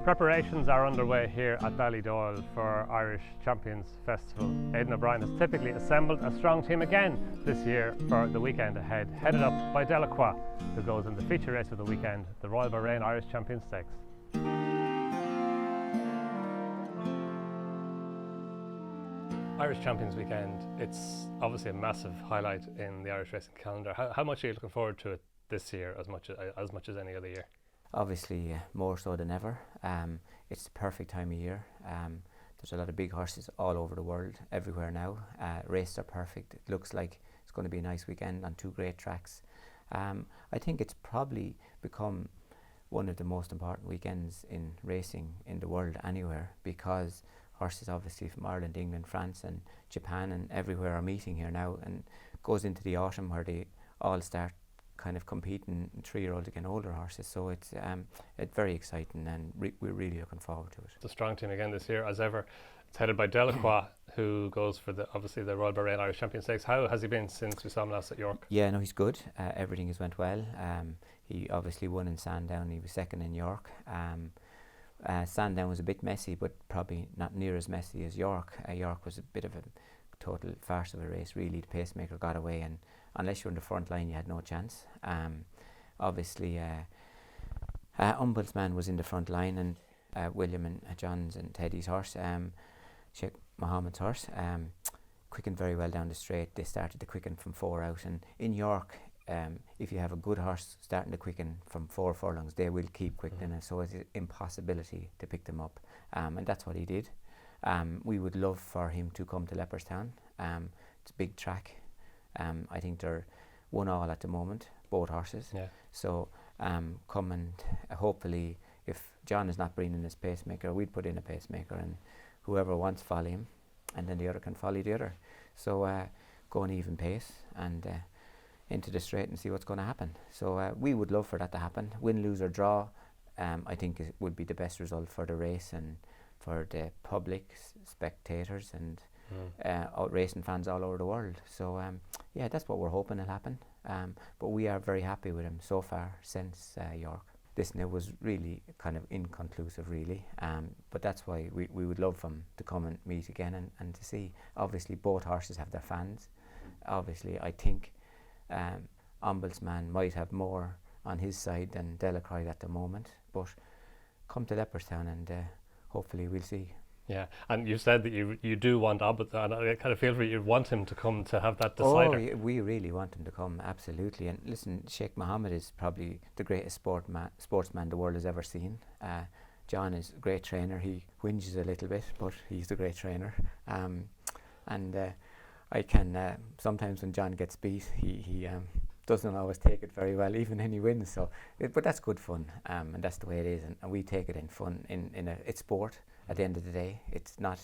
Preparations are underway here at Ballydoyle for Irish Champions Festival. Aidan O'Brien has typically assembled a strong team again this year for the weekend ahead, headed up by Delacroix, who goes in the feature race of the weekend, the Royal Bahrain Irish Champions Stakes. Irish Champions Weekend, it's obviously a massive highlight in the Irish racing calendar. How much are you looking forward to it this year as much as any other year? Obviously more so than ever. It's the perfect time of year. There's a lot of big horses all over the world, everywhere now. Races are perfect. It looks like it's going to be a nice weekend on two great tracks. I think it's probably become one of the most important weekends in racing in the world anywhere, because horses obviously from Ireland, England, France and Japan and everywhere are meeting here now, and goes into the autumn where they all start kind of competing, 3-year-olds against older horses. So it's very exciting, and we're really looking forward to it. It's a strong team again this year as ever. It's headed by Delacroix, who goes for the Royal Bahrain Irish Champions Stakes. How has he been since we saw him last at York? Yeah, no, he's good. Everything has went well. He obviously won in Sandown. He was second in York. Sandown was a bit messy, but probably not near as messy as York. York was a bit of a total farce of a race, really. The pacemaker got away, and unless you were in the front line, you had no chance. Obviously, Ombudsman was in the front line, and William and John's and Teddy's horse, Sheikh Mohammed's horse, quickened very well down the straight. They started to quicken from 4 out, and in York, if you have a good horse starting to quicken from 4 furlongs, they will keep quickening, and so it's an impossibility to pick them up, and that's what he did. We would love for him to come to Leopardstown. It's a big track. I think they're 1-1 at the moment, both horses. Yeah. So come and hopefully, if John is not bringing his pacemaker, we'd put in a pacemaker, and whoever wants follow him, and then the other can follow the other. So go an even pace and into the straight and see what's going to happen. So we would love for that to happen. Win, lose or draw, I think would be the best result for the race and for the public, spectators and racing fans all over the world. So yeah, that's what we're hoping will happen. But we are very happy with him so far since York. This now was really kind of inconclusive, really. But that's why we would love him to come and meet again and to see. Obviously, both horses have their fans. Obviously, I think Ombudsman might have more on his side than Delacroix at the moment. But come to Leopardstown and hopefully we'll see. Yeah, and you said that you do want Ombudsman, and I kind of feel for you want him to come to have that decider. Oh, we really want him to come, absolutely. And listen, Sheikh Mohammed is probably the greatest sportsman the world has ever seen. John is a great trainer. He whinges a little bit, but he's a great trainer. And I can sometimes when John gets beat, he doesn't always take it very well, even when he wins. So, but that's good fun, and that's the way it is. And we take it in fun. It's sport. At the end of the day, it's not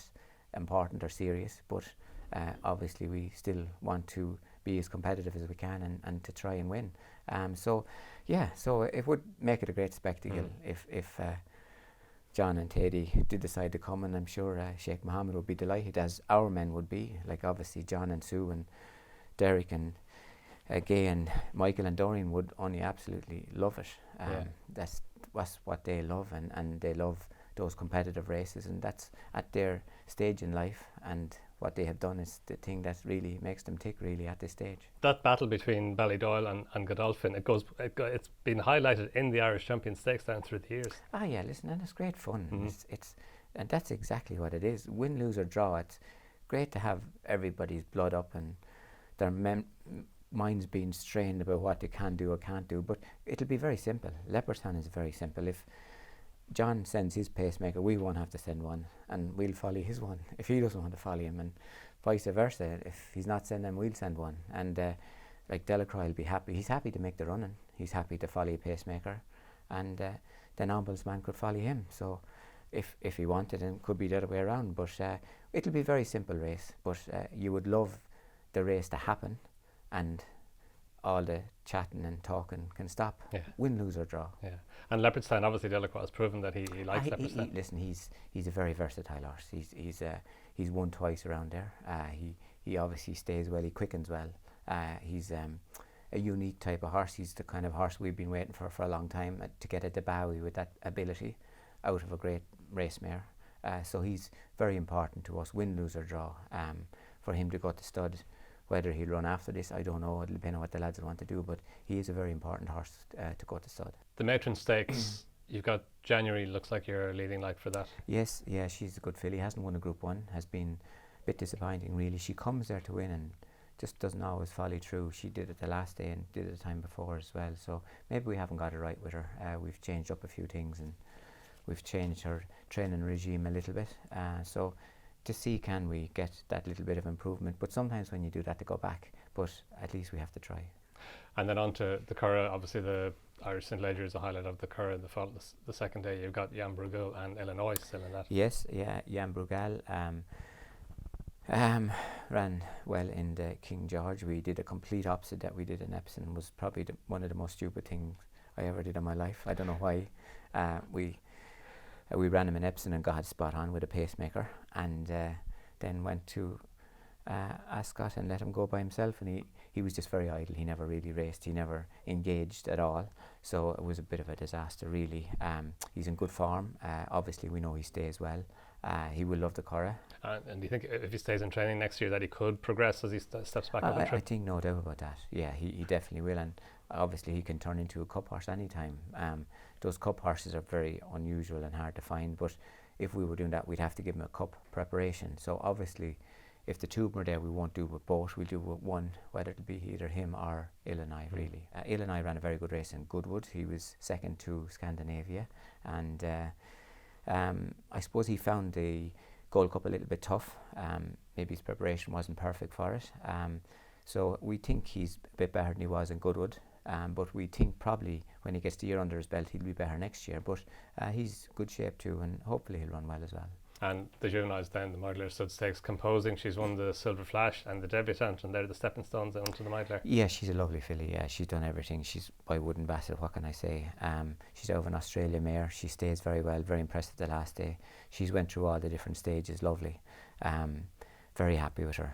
important or serious, but obviously we still want to be as competitive as we can and to try and win. So it would make it a great spectacle if John and Teddy did decide to come, and I'm sure Sheikh Mohammed would be delighted, as our men would be. Like obviously John and Sue and Derek and Gay and Michael and Dorian would only absolutely love it. That's what they love, and they love those competitive races, and that's at their stage in life, and what they have done is the thing that really makes them tick, really, at this stage. That battle between Ballydoyle and Godolphin, it's been highlighted in the Irish Champions Stakes down through the years. Ah yeah, listen, and it's great fun. It's and that's exactly what it is. Win, lose or draw, it's great to have everybody's blood up and their minds being strained about what they can do or can't do, but it'll be very simple. Leopardstown is very simple. If John sends his pacemaker, we won't have to send one, and we'll follow his one if he doesn't want to follow him, and vice versa. If he's not sending them, we'll send one. And like Delacroix will be happy. He's happy to make the running. He's happy to follow a pacemaker, and then Ombudsman could follow him. So if he wanted, and could be the other way around. But it'll be a very simple race. But you would love the race to happen, and all the chatting and talking can stop. Yeah. Win, lose or draw. Yeah. And Leopardstown, obviously Delacroix has proven that he likes Leopardstown. Listen, he's a very versatile horse. He's won twice around there. He obviously stays well, he quickens well. He's a unique type of horse. He's the kind of horse we've been waiting for a long time, to get a Debawi with that ability. out of a great race mare. So he's very important to us, win, lose or draw. For him to go to stud, whether he'll run after this, I don't know. It'll depend on what the lads will want to do, but he is a very important horse to go to stud. The Matron Stakes, you've got January, looks like you're leading light for that. Yes, yeah, she's a good filly. Hasn't won a Group 1, has been a bit disappointing really. She comes there to win and just doesn't always follow through. She did it the last day and did it the time before as well. So maybe we haven't got it right with her. We've changed up a few things and we've changed her training regime a little bit. So to see can we get that little bit of improvement. But sometimes when you do that, to go back. But at least we have to try. And then on to the Curragh. Obviously the Irish St. Leger is a highlight of the Curragh. The second day you've got Jan Brueghel and Illinois still in that. Yes, yeah, Jan Brueghel ran well in the King George. We did a complete opposite that we did in Epsom. Was probably one of the most stupid things I ever did in my life. I don't know why. We ran him in Epsom and got spot on with a pacemaker, and then went to Ascot and let him go by himself, and he was just very idle. He never really raced, he never engaged at all, so it was a bit of a disaster really. He's in good form. Obviously we know he stays well. He will love the Curragh. And do you think if he stays in training next year that he could progress as he steps back up the trip? I think no doubt about that. Yeah, he definitely will, and obviously he can turn into a cup horse anytime. Those cup horses are very unusual and hard to find, but if we were doing that, we'd have to give him a cup preparation. So obviously, if the two were there, we won't do with both. We'll do with one, whether it'll be either him or Illinois, really. Illinois ran a very good race in Goodwood. He was second to Scandinavia, and I suppose he found the Gold Cup a little bit tough. Maybe his preparation wasn't perfect for it. So we think he's a bit better than he was in Goodwood. But we think probably when he gets the year under his belt, he'll be better next year. But he's good shape too, and hopefully he'll run well as well. And the juveniles then, the Meidler Stud Stakes, Composing, she's won the Silver Flash and the Debutant, and they're the stepping stones onto the Meidler. Yeah, she's a lovely filly. Yeah, she's done everything. She's by Wooden Bassett, what can I say? She's out of an Australia mare. She stays very well, very impressive the last day. She's went through all the different stages, lovely. Very happy with her.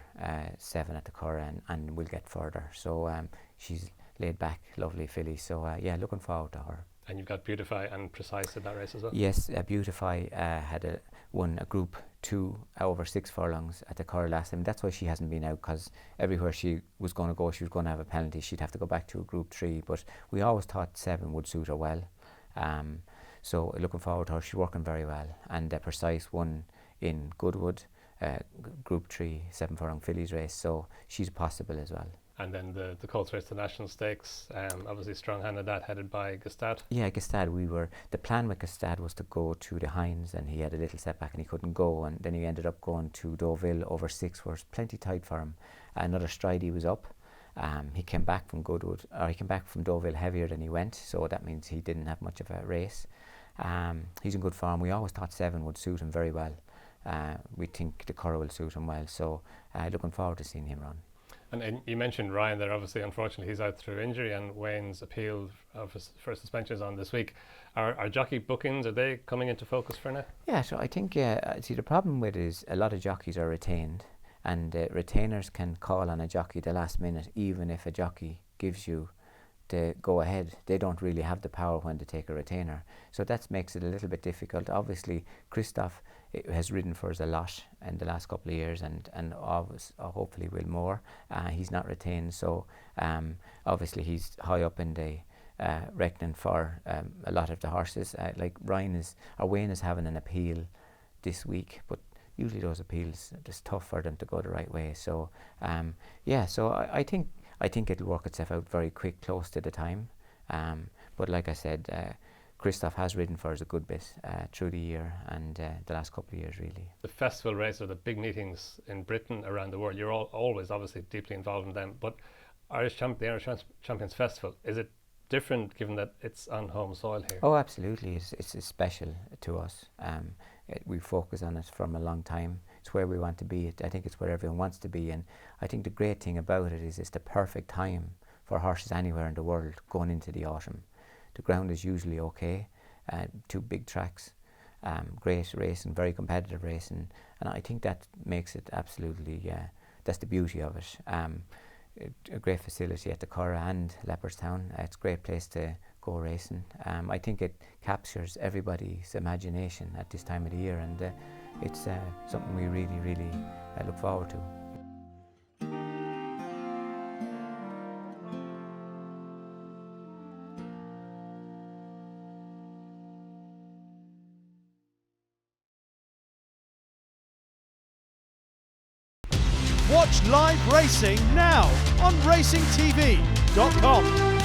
7 at the Curragh, and we'll get further. So she's laid back, lovely filly. So yeah, looking forward to her. And you've got Beautify and Precise in that race as well? Yes, Beautify had won a Group 2 over 6 furlongs at the Curragh last time. That's why she hasn't been out, because everywhere she was going to go, she was going to have a penalty. She'd have to go back to a Group 3, but we always thought 7 would suit her well. So looking forward to her. She's working very well. And Precise won in Goodwood, Group 3 7 furlong fillies race, so she's possible as well. And then the Colts race, the National Stakes, obviously strong hand of that, headed by Gstaad. Yeah, Gstaad. The plan with Gstaad was to go to the Hinds, and he had a little setback and he couldn't go, and then he ended up going to Deauville over 6, where it's plenty tight for him. Another stride he was up. He came back from Deauville heavier than he went, so that means he didn't have much of a race. He's in good form. We always thought 7 would suit him very well. We think the Curragh will suit him well, so looking forward to seeing him run. And you mentioned Ryan there. Obviously, unfortunately, he's out through injury, and Wayne's appeal for suspension is on this week. Are jockey bookings, are they coming into focus for now? Yeah, so I think, see, the problem with it is a lot of jockeys are retained, and retainers can call on a jockey the last minute, even if a jockey gives you the go ahead. They don't really have the power when to take a retainer. So that makes it a little bit difficult. Obviously, Christoph has ridden for us a lot in the last couple of years, and hopefully will more. He's not retained, so obviously he's high up in the reckoning for a lot of the horses. Like Wayne is having an appeal this week, but usually those appeals are just tough for them to go the right way. So yeah, so I think it'll work itself out very quick, close to the time. But like I said, Christoph has ridden for us a good bit through the year and the last couple of years, really. The festival races are the big meetings in Britain, around the world. You're always obviously deeply involved in them. But the Irish Champions Festival, is it different given that it's on home soil here? Oh, absolutely. It's special to us. We focus on it from a long time. It's where we want to be. I think it's where everyone wants to be. And I think the great thing about it is it's the perfect time for horses anywhere in the world going into the autumn. The ground is usually okay, 2 big tracks, great racing, very competitive racing, and I think that makes it absolutely, that's the beauty of it. A great facility at the Curragh and Leopardstown. It's a great place to go racing. I think it captures everybody's imagination at this time of the year, and it's something we really look forward to. Watch live racing now on racingtv.com.